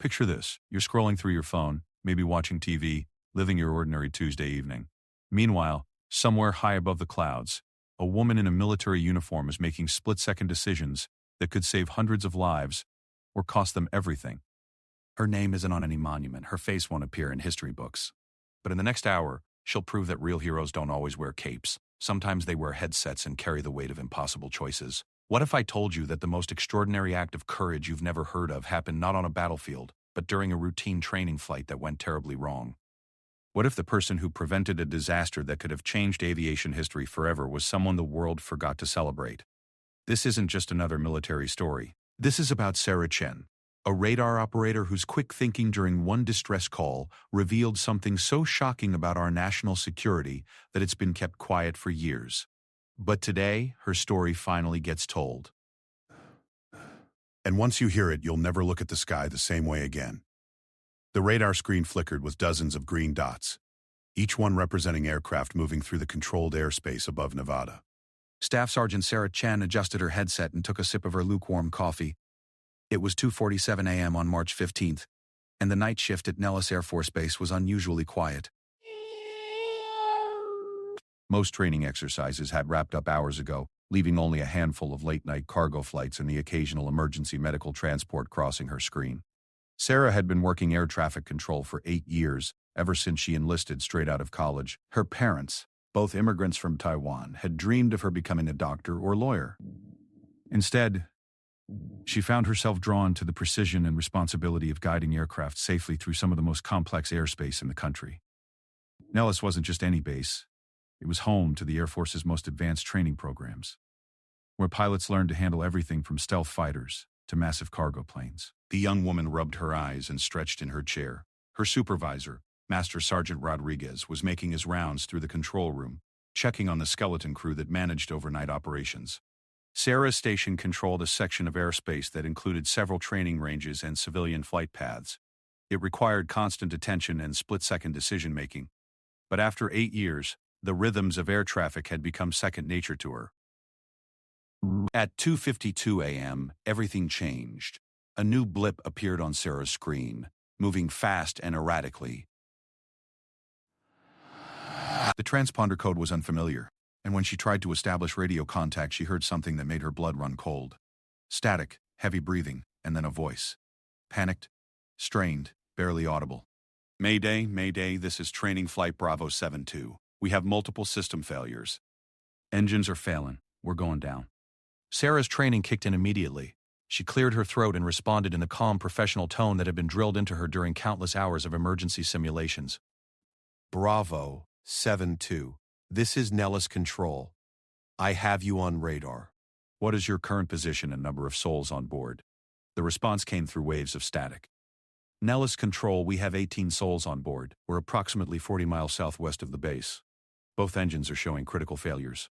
Picture this. You're scrolling through your phone, maybe watching TV, living your ordinary Tuesday evening. Meanwhile, somewhere high above the clouds, a woman in a military uniform is making split-second decisions that could save hundreds of lives or cost them everything. Her name isn't on any monument. Her face won't appear in history books. But in the next hour, she'll prove that real heroes don't always wear capes. Sometimes they wear headsets and carry the weight of impossible choices. What if I told you that the most extraordinary act of courage you've never heard of happened not on a battlefield, but during a routine training flight that went terribly wrong? What if the person who prevented a disaster that could have changed aviation history forever was someone the world forgot to celebrate? This isn't just another military story. This is about Sarah Chen, a radar operator whose quick thinking during one distress call revealed something so shocking about our national security that it's been kept quiet for years. But today, her story finally gets told. And once you hear it, you'll never look at the sky the same way again. The radar screen flickered with dozens of green dots, each one representing aircraft moving through the controlled airspace above Nevada. Staff Sergeant Sarah Chen adjusted her headset and took a sip of her lukewarm coffee. It was 2:47 a.m. on March 15th, and the night shift at Nellis Air Force Base was unusually quiet. Most training exercises had wrapped up hours ago, leaving only a handful of late-night cargo flights and the occasional emergency medical transport crossing her screen. Sarah had been working air traffic control for 8 years, ever since she enlisted straight out of college. Her parents, both immigrants from Taiwan, had dreamed of her becoming a doctor or lawyer. Instead, she found herself drawn to the precision and responsibility of guiding aircraft safely through some of the most complex airspace in the country. Nellis wasn't just any base. It was home to the Air Force's most advanced training programs, where pilots learned to handle everything from stealth fighters to massive cargo planes. The young woman rubbed her eyes and stretched in her chair. Her supervisor, Master Sergeant Rodriguez, was making his rounds through the control room, checking on the skeleton crew that managed overnight operations. Sarah's station controlled a section of airspace that included several training ranges and civilian flight paths. It required constant attention and split-second decision-making. But after 8 years, the rhythms of air traffic had become second nature to her. At 2:52 a.m., everything changed. A new blip appeared on Sarah's screen, moving fast and erratically. The transponder code was unfamiliar, and when she tried to establish radio contact, she heard something that made her blood run cold. Static, heavy breathing, and then a voice. Panicked, strained, barely audible. Mayday, Mayday, this is Training Flight Bravo 72. We have multiple system failures. Engines are failing. We're going down. Sarah's training kicked in immediately. She cleared her throat and responded in the calm, professional tone that had been drilled into her during countless hours of emergency simulations. Bravo 72. This is Nellis Control. I have you on radar. What is your current position and number of souls on board? The response came through waves of static. Nellis Control, we have 18 souls on board. We're approximately 40 miles southwest of the base. Both engines are showing critical failures.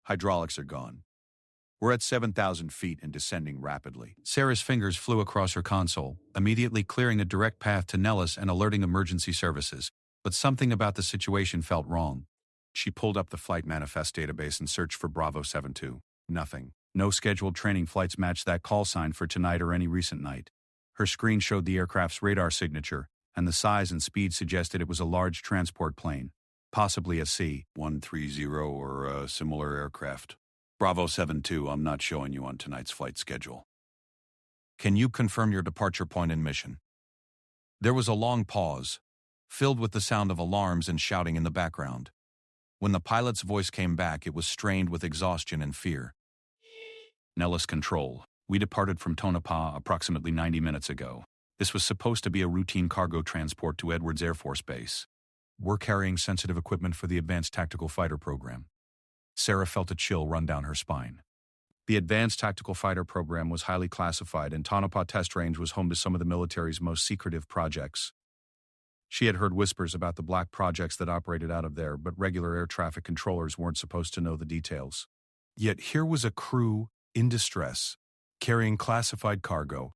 Hydraulics are gone. We're at 7,000 feet and descending rapidly. Sarah's fingers flew across her console, immediately clearing a direct path to Nellis and alerting emergency services. But something about the situation felt wrong. She pulled up the flight manifest database and searched for Bravo 72. Nothing. No scheduled training flights matched that call sign for tonight or any recent night. Her screen showed the aircraft's radar signature, and the size and speed suggested it was a large transport plane, possibly a C-130 or a similar aircraft. Bravo 72, I'm not showing you on tonight's flight schedule. Can you confirm your departure point and mission? There was a long pause, filled with the sound of alarms and shouting in the background. When the pilot's voice came back, it was strained with exhaustion and fear. Nellis Control. We departed from Tonopah approximately 90 minutes ago. This was supposed to be a routine cargo transport to Edwards Air Force Base. We're carrying sensitive equipment for the Advanced Tactical Fighter program. Sarah felt a chill run down her spine. The Advanced Tactical Fighter program was highly classified, and Tonopah Test Range was home to some of the military's most secretive projects. She had heard whispers about the black projects that operated out of there, but regular air traffic controllers weren't supposed to know the details. Yet here was a crew in distress, carrying classified cargo,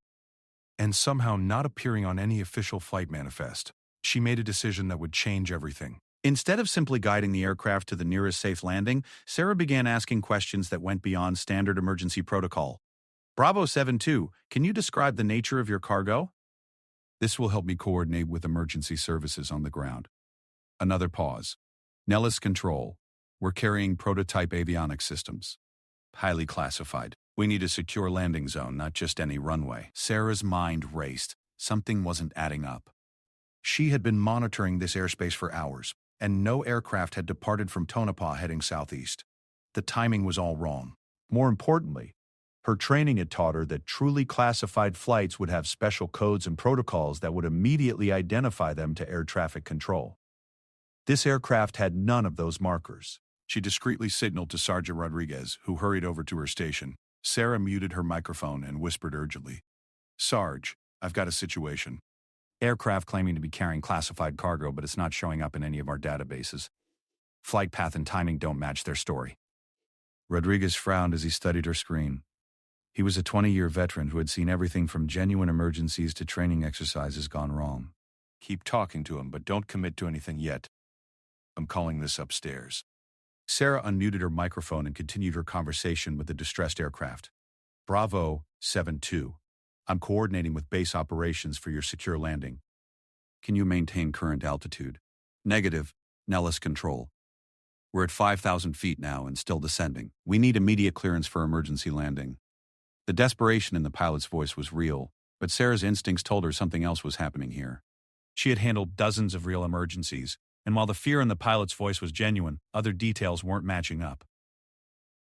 and somehow not appearing on any official flight manifest. She made a decision that would change everything. Instead of simply guiding the aircraft to the nearest safe landing, Sarah began asking questions that went beyond standard emergency protocol. Bravo 72, can you describe the nature of your cargo? This will help me coordinate with emergency services on the ground. Another pause. Nellis Control. We're carrying prototype avionics systems. Highly classified. We need a secure landing zone, not just any runway. Sarah's mind raced. Something wasn't adding up. She had been monitoring this airspace for hours, and no aircraft had departed from Tonopah heading southeast. The timing was all wrong. More importantly, her training had taught her that truly classified flights would have special codes and protocols that would immediately identify them to air traffic control. This aircraft had none of those markers. She discreetly signaled to Sergeant Rodriguez, who hurried over to her station. Sarah muted her microphone and whispered urgently, "Sarge, I've got a situation. Aircraft claiming to be carrying classified cargo, but it's not showing up in any of our databases. Flight path and timing don't match their story." Rodriguez frowned as he studied her screen. He was a 20-year veteran who had seen everything from genuine emergencies to training exercises gone wrong. "Keep talking to him, but don't commit to anything yet. I'm calling this upstairs." Sarah unmuted her microphone and continued her conversation with the distressed aircraft. "Bravo 7-2. I'm coordinating with base operations for your secure landing. Can you maintain current altitude?" "Negative, Nellis Control. We're at 5,000 feet now and still descending. We need immediate clearance for emergency landing." The desperation in the pilot's voice was real, but Sarah's instincts told her something else was happening here. She had handled dozens of real emergencies, and while the fear in the pilot's voice was genuine, other details weren't matching up.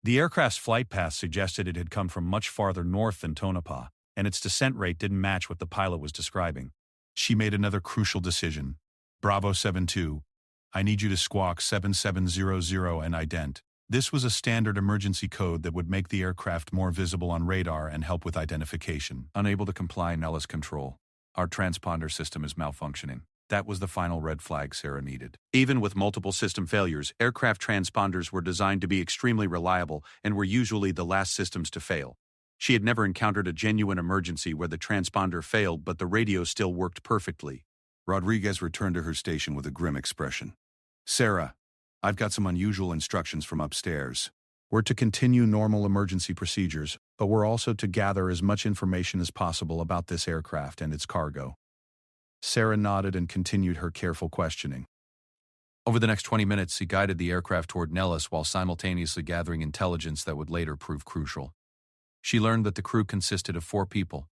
The aircraft's flight path suggested it had come from much farther north than Tonopah, and its descent rate didn't match what the pilot was describing. She made another crucial decision. "Bravo 7-2, I need you to squawk 7700 and ident." This was a standard emergency code that would make the aircraft more visible on radar and help with identification. "Unable to comply, Nellis Control. Our transponder system is malfunctioning." That was the final red flag Sarah needed. Even with multiple system failures, aircraft transponders were designed to be extremely reliable and were usually the last systems to fail. She had never encountered a genuine emergency where the transponder failed but the radio still worked perfectly. Rodriguez returned to her station with a grim expression. "Sarah, I've got some unusual instructions from upstairs. We're to continue normal emergency procedures, but we're also to gather as much information as possible about this aircraft and its cargo." Sarah nodded and continued her careful questioning. Over the next 20 minutes, he guided the aircraft toward Nellis while simultaneously gathering intelligence that would later prove crucial. She learned that the crew consisted of 4 people: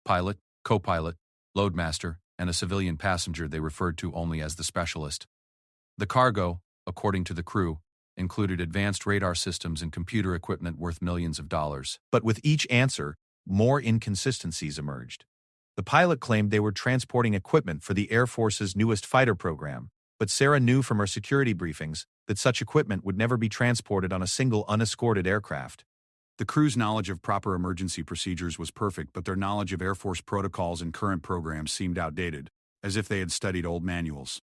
pilot, co-pilot, loadmaster, and a civilian passenger they referred to only as the specialist. The cargo, according to the crew, included advanced radar systems and computer equipment worth millions of dollars. But with each answer, more inconsistencies emerged. The pilot claimed they were transporting equipment for the Air Force's newest fighter program, but Sarah knew from her security briefings that such equipment would never be transported on a single unescorted aircraft. The crew's knowledge of proper emergency procedures was perfect, but their knowledge of Air Force protocols and current programs seemed outdated, as if they had studied old manuals.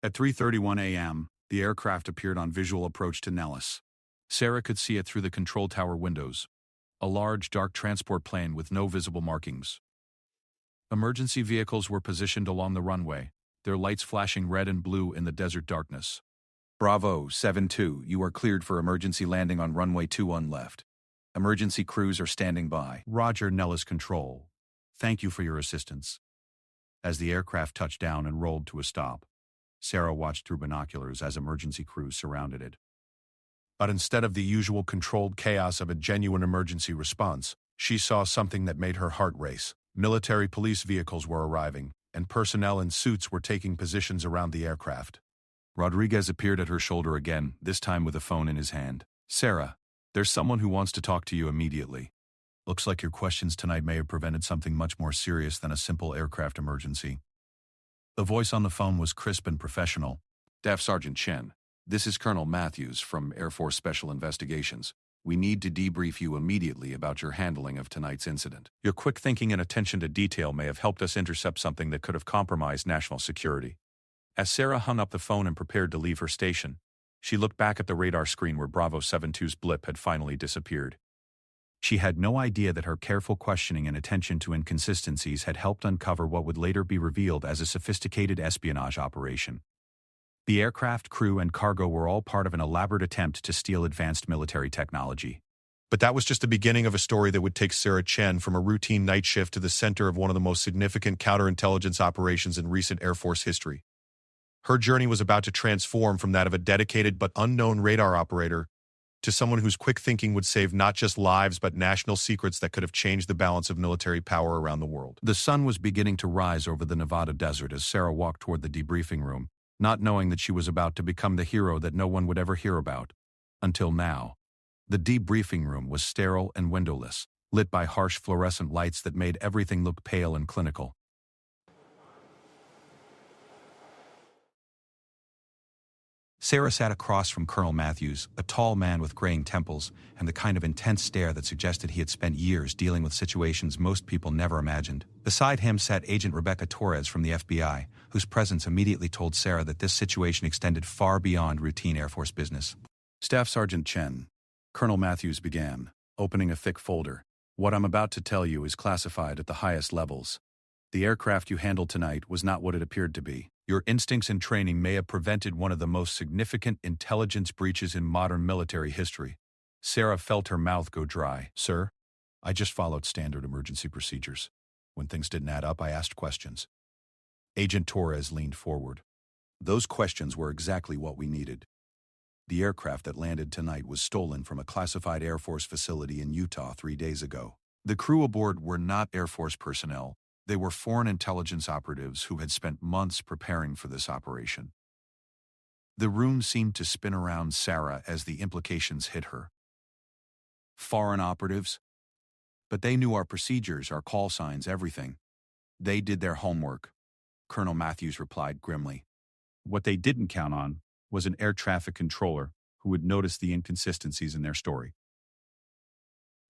At 3:31 a.m., the aircraft appeared on visual approach to Nellis. Sarah could see it through the control tower windows. A large, dark transport plane with no visible markings. Emergency vehicles were positioned along the runway, their lights flashing red and blue in the desert darkness. "Bravo 7-2, you are cleared for emergency landing on runway 21 left. Emergency crews are standing by." "Roger, Nellis Control. Thank you for your assistance." As the aircraft touched down and rolled to a stop, Sarah watched through binoculars as emergency crews surrounded it. But instead of the usual controlled chaos of a genuine emergency response, she saw something that made her heart race. Military police vehicles were arriving, and personnel in suits were taking positions around the aircraft. Rodriguez appeared at her shoulder again, this time with a phone in his hand. "Sarah, there's someone who wants to talk to you immediately. Looks like your questions tonight may have prevented something much more serious than a simple aircraft emergency." The voice on the phone was crisp and professional. "Staff Sergeant Chen, this is Colonel Matthews from Air Force Special Investigations. We need to debrief you immediately about your handling of tonight's incident. Your quick thinking and attention to detail may have helped us intercept something that could have compromised national security." As Sarah hung up the phone and prepared to leave her station, she looked back at the radar screen where Bravo 7-2's blip had finally disappeared. She had no idea that her careful questioning and attention to inconsistencies had helped uncover what would later be revealed as a sophisticated espionage operation. The aircraft, crew, and cargo were all part of an elaborate attempt to steal advanced military technology. But that was just the beginning of a story that would take Sarah Chen from a routine night shift to the center of one of the most significant counterintelligence operations in recent Air Force history. Her journey was about to transform from that of a dedicated but unknown radar operator to someone whose quick thinking would save not just lives but national secrets that could have changed the balance of military power around the world. The sun was beginning to rise over the Nevada desert as Sarah walked toward the debriefing room, not knowing that she was about to become the hero that no one would ever hear about. Until now. The debriefing room was sterile and windowless, lit by harsh fluorescent lights that made everything look pale and clinical. Sarah sat across from Colonel Matthews, a tall man with graying temples and the kind of intense stare that suggested he had spent years dealing with situations most people never imagined. Beside him sat Agent Rebecca Torres from the FBI, whose presence immediately told Sarah that this situation extended far beyond routine Air Force business. Staff Sergeant Chen, Colonel Matthews began, opening a thick folder. What I'm about to tell you is classified at the highest levels. The aircraft you handled tonight was not what it appeared to be. Your instincts and training may have prevented one of the most significant intelligence breaches in modern military history. Sarah felt her mouth go dry. Sir, I just followed standard emergency procedures. When things didn't add up, I asked questions. Agent Torres leaned forward. Those questions were exactly what we needed. The aircraft that landed tonight was stolen from a classified Air Force facility in Utah 3 days ago. The crew aboard were not Air Force personnel. They were foreign intelligence operatives who had spent months preparing for this operation. The room seemed to spin around Sarah as the implications hit her. Foreign operatives? But they knew our procedures, our call signs, everything. They did their homework, Colonel Matthews replied grimly. What they didn't count on was an air traffic controller who would notice the inconsistencies in their story.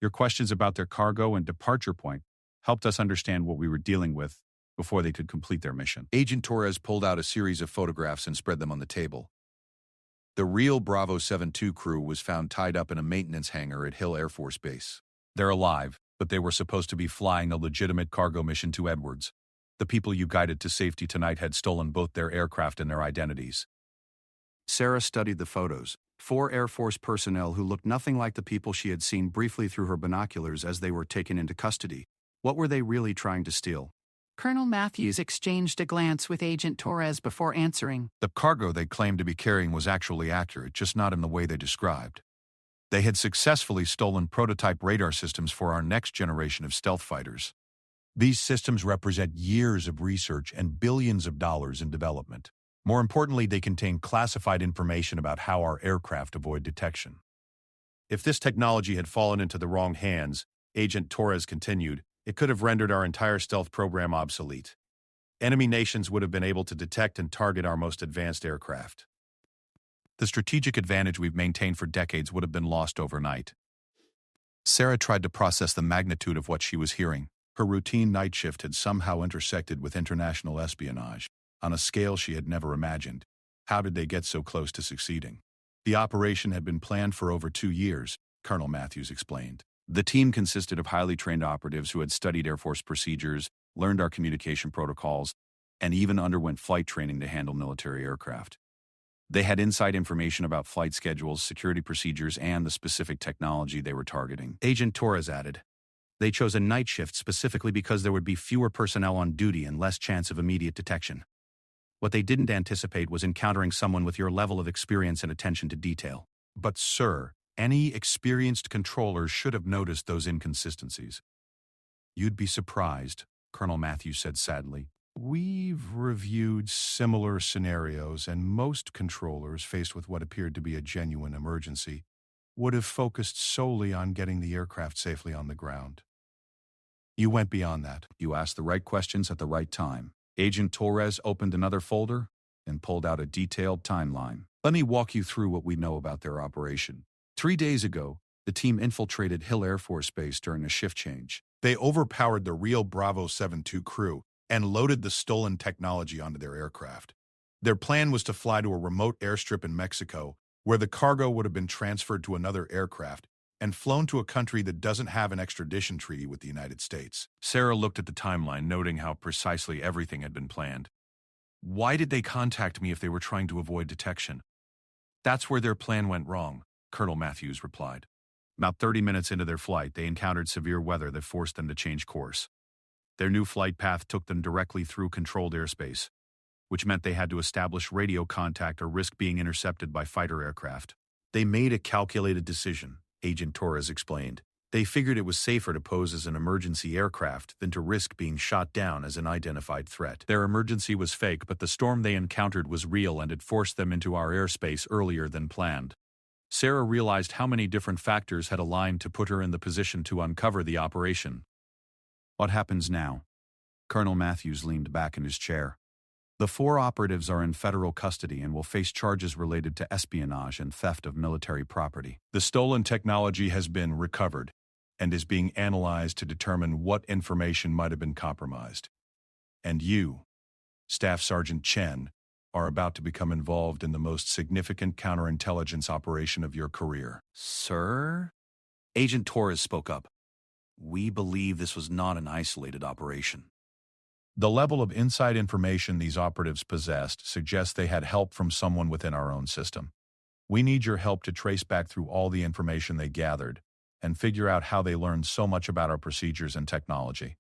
Your questions about their cargo and departure point helped us understand what we were dealing with before they could complete their mission. Agent Torres pulled out a series of photographs and spread them on the table. The real Bravo 72 crew was found tied up in a maintenance hangar at Hill Air Force Base. They're alive, but they were supposed to be flying a legitimate cargo mission to Edwards. The people you guided to safety tonight had stolen both their aircraft and their identities. Sarah studied the photos. 4 Air Force personnel who looked nothing like the people she had seen briefly through her binoculars as they were taken into custody. What were they really trying to steal? Colonel Matthews exchanged a glance with Agent Torres before answering. The cargo they claimed to be carrying was actually accurate, just not in the way they described. They had successfully stolen prototype radar systems for our next generation of stealth fighters. These systems represent years of research and billions of dollars in development. More importantly, they contain classified information about how our aircraft avoid detection. If this technology had fallen into the wrong hands, Agent Torres continued, it could have rendered our entire stealth program obsolete. Enemy nations would have been able to detect and target our most advanced aircraft. The strategic advantage we've maintained for decades would have been lost overnight. Sarah tried to process the magnitude of what she was hearing. Her routine night shift had somehow intersected with international espionage, on a scale she had never imagined. How did they get so close to succeeding? The operation had been planned for over 2 years, Colonel Matthews explained. The team consisted of highly trained operatives who had studied Air Force procedures, learned our communication protocols, and even underwent flight training to handle military aircraft. They had inside information about flight schedules, security procedures, and the specific technology they were targeting. Agent Torres added, they chose a night shift specifically because there would be fewer personnel on duty and less chance of immediate detection. What they didn't anticipate was encountering someone with your level of experience and attention to detail. But, sir, any experienced controller should have noticed those inconsistencies. You'd be surprised, Colonel Matthews said sadly. We've reviewed similar scenarios, and most controllers faced with what appeared to be a genuine emergency would have focused solely on getting the aircraft safely on the ground. You went beyond that. You asked the right questions at the right time. Agent Torres opened another folder and pulled out a detailed timeline. Let me walk you through what we know about their operation. 3 days ago, the team infiltrated Hill Air Force Base during a shift change. They overpowered the real Bravo 72 crew and loaded the stolen technology onto their aircraft. Their plan was to fly to a remote airstrip in Mexico, where the cargo would have been transferred to another aircraft and flown to a country that doesn't have an extradition treaty with the United States. Sarah looked at the timeline, noting how precisely everything had been planned. Why did they contact me if they were trying to avoid detection? That's where their plan went wrong, Colonel Matthews replied. About 30 minutes into their flight, they encountered severe weather that forced them to change course. Their new flight path took them directly through controlled airspace, which meant they had to establish radio contact or risk being intercepted by fighter aircraft. They made a calculated decision, Agent Torres explained. They figured it was safer to pose as an emergency aircraft than to risk being shot down as an identified threat. Their emergency was fake, but the storm they encountered was real and it forced them into our airspace earlier than planned. Sarah realized how many different factors had aligned to put her in the position to uncover the operation. What happens now? Colonel Matthews leaned back in his chair. The 4 operatives are in federal custody and will face charges related to espionage and theft of military property. The stolen technology has been recovered and is being analyzed to determine what information might have been compromised. And you, Staff Sergeant Chen, are about to become involved in the most significant counterintelligence operation of your career. Sir? Agent Torres spoke up. We believe this was not an isolated operation. The level of inside information these operatives possessed suggests they had help from someone within our own system. We need your help to trace back through all the information they gathered and figure out how they learned so much about our procedures and technology.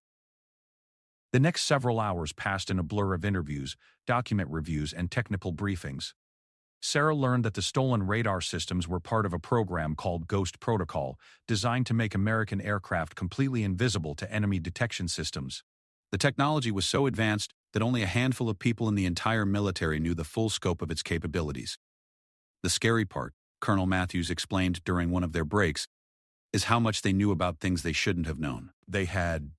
The next several hours passed in a blur of interviews, document reviews, and technical briefings. Sarah learned that the stolen radar systems were part of a program called Ghost Protocol, designed to make American aircraft completely invisible to enemy detection systems. The technology was so advanced that only a handful of people in the entire military knew the full scope of its capabilities. The scary part, Colonel Matthews explained during one of their breaks, is how much they knew about things they shouldn't have known. They had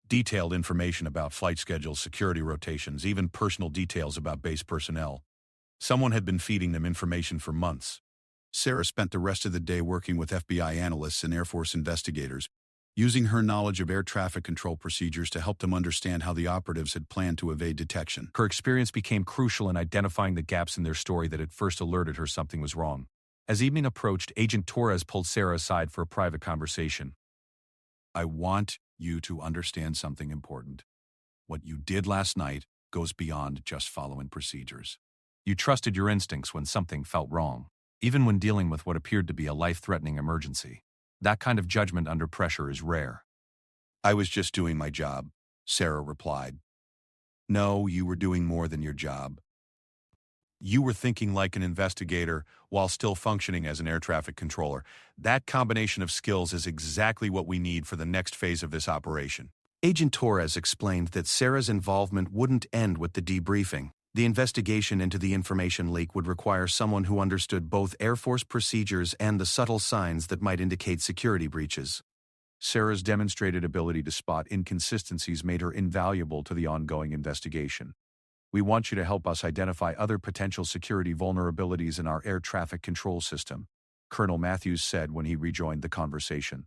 detailed information about flight schedules, security rotations, even personal details about base personnel. Someone had been feeding them information for months. Sarah spent the rest of the day working with FBI analysts and Air Force investigators, using her knowledge of air traffic control procedures to help them understand how the operatives had planned to evade detection. Her experience became crucial in identifying the gaps in their story that had first alerted her something was wrong. As evening approached, Agent Torres pulled Sarah aside for a private conversation. I want you to understand something important. What you did last night goes beyond just following procedures. You trusted your instincts when something felt wrong, even when dealing with what appeared to be a life-threatening emergency. That kind of judgment under pressure is rare. I was just doing my job, Sarah replied. No, you were doing more than your job. You were thinking like an investigator while still functioning as an air traffic controller. That combination of skills is exactly what we need for the next phase of this operation. Agent Torres explained that Sarah's involvement wouldn't end with the debriefing. The investigation into the information leak would require someone who understood both Air Force procedures and the subtle signs that might indicate security breaches. Sarah's demonstrated ability to spot inconsistencies made her invaluable to the ongoing investigation. We want you to help us identify other potential security vulnerabilities in our air traffic control system, Colonel Matthews said when he rejoined the conversation.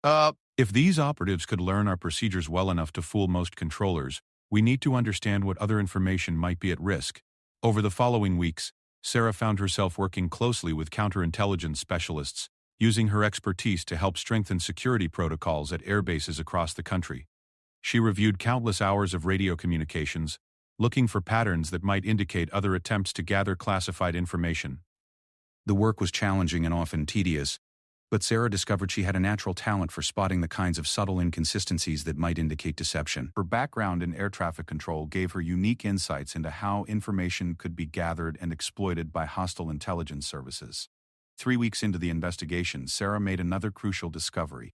If these operatives could learn our procedures well enough to fool most controllers, we need to understand what other information might be at risk. Over the following weeks, Sarah found herself working closely with counterintelligence specialists, using her expertise to help strengthen security protocols at air bases across the country. She reviewed countless hours of radio communications, looking for patterns that might indicate other attempts to gather classified information. The work was challenging and often tedious, but Sarah discovered she had a natural talent for spotting the kinds of subtle inconsistencies that might indicate deception. Her background in air traffic control gave her unique insights into how information could be gathered and exploited by hostile intelligence services. 3 weeks into the investigation, Sarah made another crucial discovery.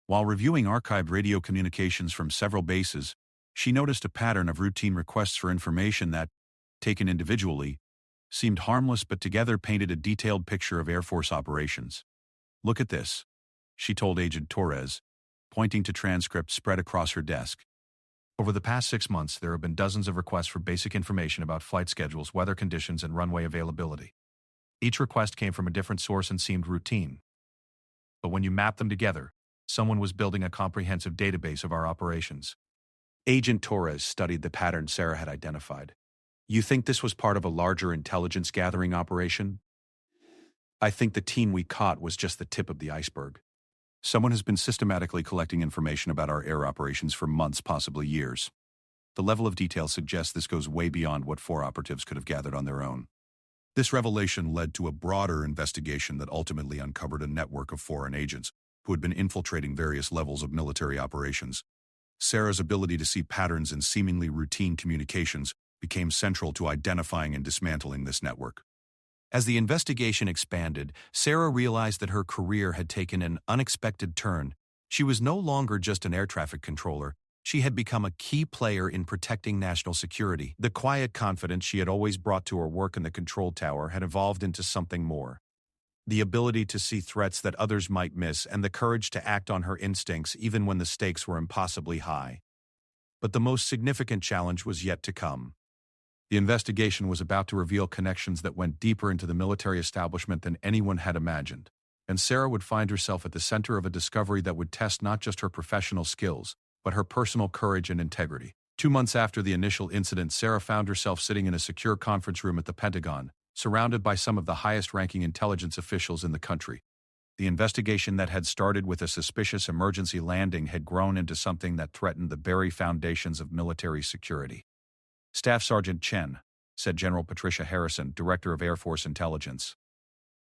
While reviewing archived radio communications from several bases, she noticed a pattern of routine requests for information that, taken individually, seemed harmless but together painted a detailed picture of Air Force operations. Look at this, she told Agent Torres, pointing to transcripts spread across her desk. Over the past 6 months, there have been dozens of requests for basic information about flight schedules, weather conditions, and runway availability. Each request came from a different source and seemed routine. But when you map them together, someone was building a comprehensive database of our operations. Agent Torres studied the pattern Sarah had identified. You think this was part of a larger intelligence gathering operation? I think the team we caught was just the tip of the iceberg. Someone has been systematically collecting information about our air operations for months, possibly years. The level of detail suggests this goes way beyond what 4 operatives could have gathered on their own. This revelation led to a broader investigation that ultimately uncovered a network of foreign agents who had been infiltrating various levels of military operations. Sarah's ability to see patterns in seemingly routine communications became central to identifying and dismantling this network. As the investigation expanded, Sarah realized that her career had taken an unexpected turn. She was no longer just an air traffic controller. She had become a key player in protecting national security. The quiet confidence she had always brought to her work in the control tower had evolved into something more. The ability to see threats that others might miss and the courage to act on her instincts even when the stakes were impossibly high. But the most significant challenge was yet to come. The investigation was about to reveal connections that went deeper into the military establishment than anyone had imagined, and Sarah would find herself at the center of a discovery that would test not just her professional skills, but her personal courage and integrity. 2 months after the initial incident, Sarah found herself sitting in a secure conference room at the Pentagon, surrounded by some of the highest-ranking intelligence officials in the country. The investigation that had started with a suspicious emergency landing had grown into something that threatened the very foundations of military security. "Staff Sergeant Chen," said General Patricia Harrison, Director of Air Force Intelligence,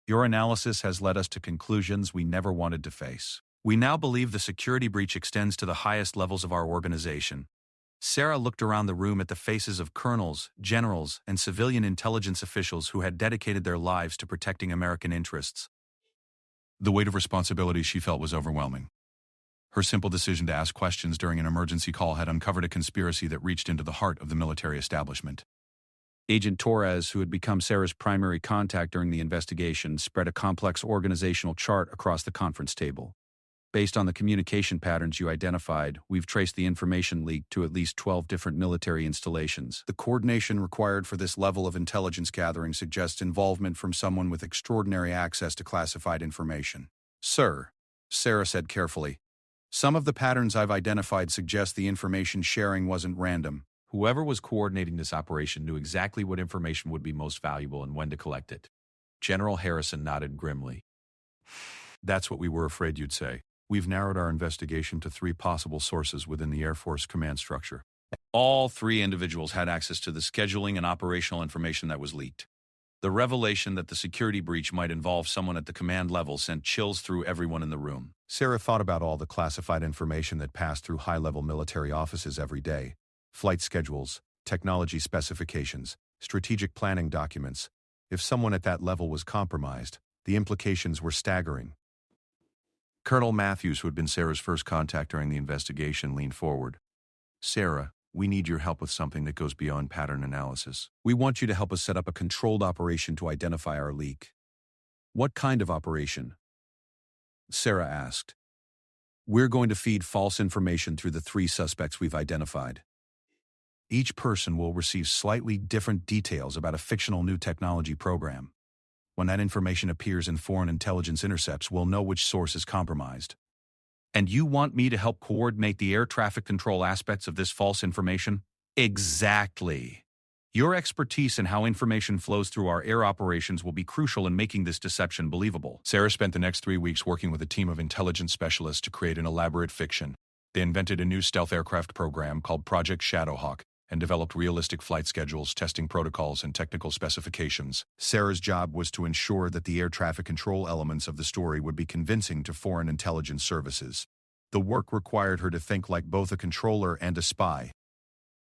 "your analysis has led us to conclusions we never wanted to face. We now believe the security breach extends to the highest levels of our organization." Sarah looked around the room at the faces of colonels, generals, and civilian intelligence officials who had dedicated their lives to protecting American interests. The weight of responsibility she felt was overwhelming. Her simple decision to ask questions during an emergency call had uncovered a conspiracy that reached into the heart of the military establishment. Agent Torres, who had become Sarah's primary contact during the investigation, spread a complex organizational chart across the conference table. "Based on the communication patterns you identified, we've traced the information leak to at least 12 different military installations. The coordination required for this level of intelligence gathering suggests involvement from someone with extraordinary access to classified information." "Sir," Sarah said carefully, "some of the patterns I've identified suggest the information sharing wasn't random. Whoever was coordinating this operation knew exactly what information would be most valuable and when to collect it." General Harrison nodded grimly. "That's what we were afraid you'd say. We've narrowed our investigation to 3 possible sources within the Air Force command structure. All 3 individuals had access to the scheduling and operational information that was leaked. The revelation that the security breach might involve someone at the command level sent chills through everyone in the room. Sarah thought about all the classified information that passed through high-level military offices every day: flight schedules, technology specifications, strategic planning documents. If someone at that level was compromised, the implications were staggering. Colonel Matthews, who had been Sarah's first contact during the investigation, leaned forward. "Sarah, we need your help with something that goes beyond pattern analysis. We want you to help us set up a controlled operation to identify our leak." "What kind of operation?" Sarah asked. "We're going to feed false information through the 3 suspects we've identified. Each person will receive slightly different details about a fictional new technology program. When that information appears in foreign intelligence intercepts, we'll know which source is compromised." "And you want me to help coordinate the air traffic control aspects of this false information?" "Exactly. Your expertise in how information flows through our air operations will be crucial in making this deception believable." Sarah spent the next 3 weeks working with a team of intelligence specialists to create an elaborate fiction. They invented a new stealth aircraft program called Project Shadowhawk and developed realistic flight schedules, testing protocols, and technical specifications. Sarah's job was to ensure that the air traffic control elements of the story would be convincing to foreign intelligence services. The work required her to think like both a controller and a spy.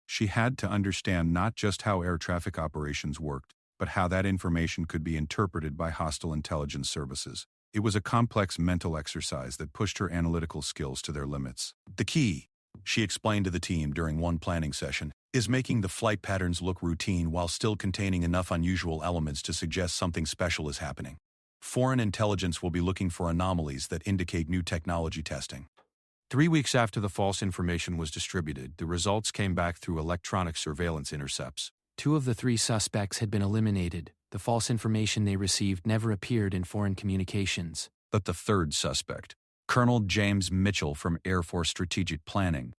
She had to understand not just how air traffic operations worked, but how that information could be interpreted by hostile intelligence services. It was a complex mental exercise that pushed her analytical skills to their limits. "The key," she explained to the team during one planning session, "is making the flight patterns look routine while still containing enough unusual elements to suggest something special is happening. Foreign intelligence will be looking for anomalies that indicate new technology testing." 3 weeks after the false information was distributed, the results came back through electronic surveillance intercepts. 2 of the 3 suspects had been eliminated. The false information they received never appeared in foreign communications. But the 3rd suspect, Colonel James Mitchell from Air Force Strategic Planning,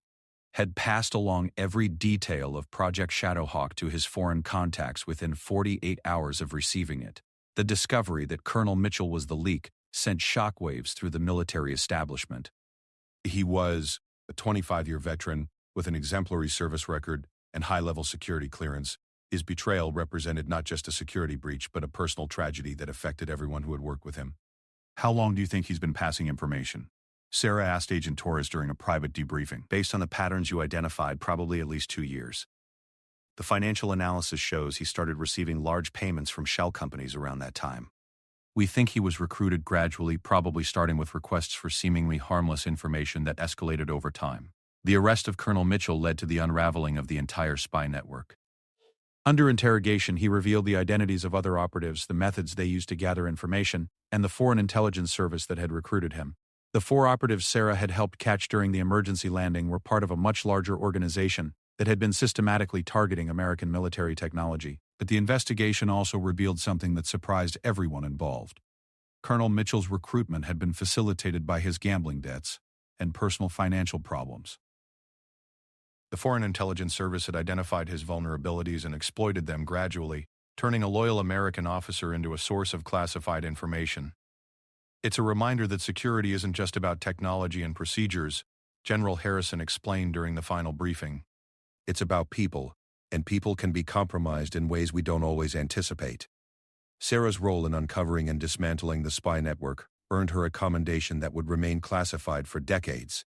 had passed along every detail of Project Shadowhawk to his foreign contacts within 48 hours of receiving it. The discovery that Colonel Mitchell was the leak sent shockwaves through the military establishment. He was a 25-year veteran with an exemplary service record and high-level security clearance. His betrayal represented not just a security breach but a personal tragedy that affected everyone who had worked with him. How long do you think he's been passing information? Sarah asked Agent Torres during a private debriefing. Based on the patterns you identified, probably at least 2 years. The financial analysis shows he started receiving large payments from shell companies around that time. We think he was recruited gradually, probably starting with requests for seemingly harmless information that escalated over time. The arrest of Colonel Mitchell led to the unraveling of the entire spy network. Under interrogation, he revealed the identities of other operatives, the methods they used to gather information, and the foreign intelligence service that had recruited him. The 4 operatives Sarah had helped catch during the emergency landing were part of a much larger organization that had been systematically targeting American military technology. But the investigation also revealed something that surprised everyone involved. Colonel Mitchell's recruitment had been facilitated by his gambling debts and personal financial problems. The Foreign Intelligence Service had identified his vulnerabilities and exploited them gradually, turning a loyal American officer into a source of classified information. It's a reminder that security isn't just about technology and procedures, General Harrison explained during the final briefing. It's about people, and people can be compromised in ways we don't always anticipate. Sarah's role in uncovering and dismantling the spy network earned her a commendation that would remain classified for decades.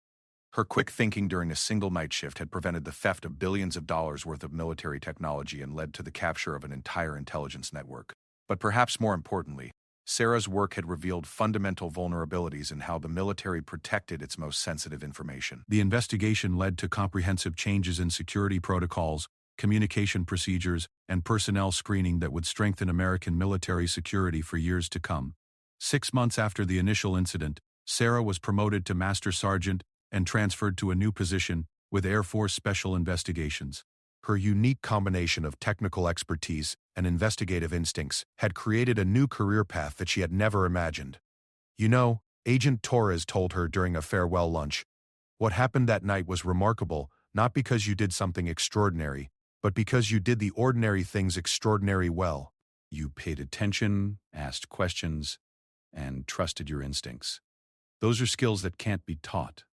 Her quick thinking during a single night shift had prevented the theft of billions of dollars worth of military technology and led to the capture of an entire intelligence network. But perhaps more importantly, Sarah's work had revealed fundamental vulnerabilities in how the military protected its most sensitive information. The investigation led to comprehensive changes in security protocols, communication procedures, and personnel screening that would strengthen American military security for years to come. 6 months after the initial incident, Sarah was promoted to Master Sergeant and transferred to a new position with Air Force Special Investigations. Her unique combination of technical expertise and investigative instincts had created a new career path that she had never imagined. "You know," Agent Torres told her during a farewell lunch, "what happened that night was remarkable, not because you did something extraordinary, but because you did the ordinary things extraordinary well. You paid attention, asked questions, and trusted your instincts. Those are skills that can't be taught.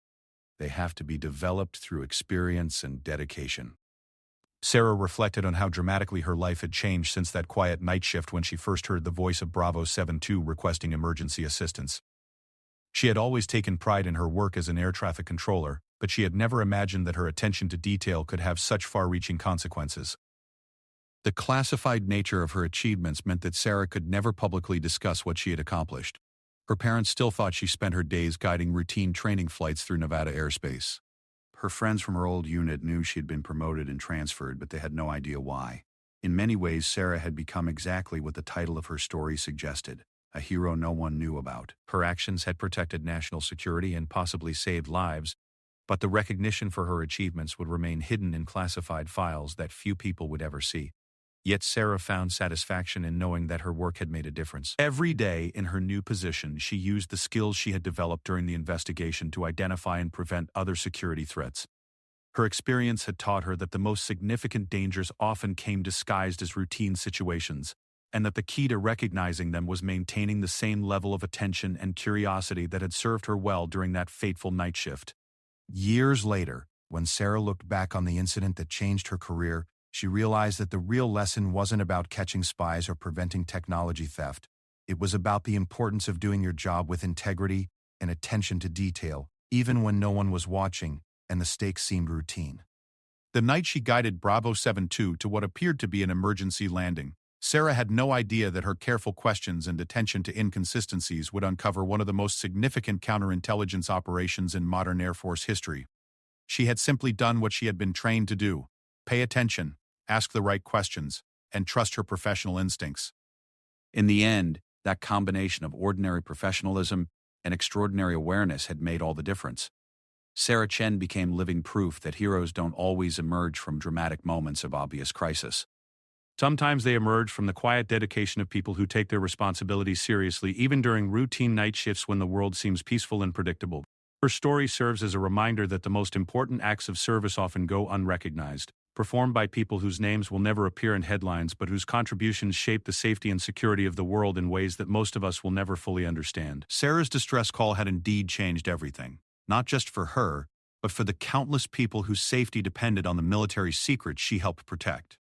They have to be developed through experience and dedication." Sarah reflected on how dramatically her life had changed since that quiet night shift when she first heard the voice of Bravo 72 requesting emergency assistance. She had always taken pride in her work as an air traffic controller, but she had never imagined that her attention to detail could have such far-reaching consequences. The classified nature of her achievements meant that Sarah could never publicly discuss what she had accomplished. Her parents still thought she spent her days guiding routine training flights through Nevada airspace. Her friends from her old unit knew she had been promoted and transferred, but they had no idea why. In many ways, Sarah had become exactly what the title of her story suggested, a hero no one knew about. Her actions had protected national security and possibly saved lives, but the recognition for her achievements would remain hidden in classified files that few people would ever see. Yet Sarah found satisfaction in knowing that her work had made a difference. Every day in her new position, she used the skills she had developed during the investigation to identify and prevent other security threats. Her experience had taught her that the most significant dangers often came disguised as routine situations, and that the key to recognizing them was maintaining the same level of attention and curiosity that had served her well during that fateful night shift. Years later, when Sarah looked back on the incident that changed her career, she realized that the real lesson wasn't about catching spies or preventing technology theft. It was about the importance of doing your job with integrity and attention to detail, even when no one was watching and the stakes seemed routine. The night she guided Bravo 72 to what appeared to be an emergency landing, Sarah had no idea that her careful questions and attention to inconsistencies would uncover one of the most significant counterintelligence operations in modern Air Force history. She had simply done what she had been trained to do: pay attention, ask the right questions, and trust her professional instincts. In the end, that combination of ordinary professionalism and extraordinary awareness had made all the difference. Sarah Chen became living proof that heroes don't always emerge from dramatic moments of obvious crisis. Sometimes they emerge from the quiet dedication of people who take their responsibilities seriously, even during routine night shifts when the world seems peaceful and predictable. Her story serves as a reminder that the most important acts of service often go unrecognized, performed by people whose names will never appear in headlines but whose contributions shape the safety and security of the world in ways that most of us will never fully understand. Sarah's distress call had indeed changed everything, not just for her, but for the countless people whose safety depended on the military secrets she helped protect.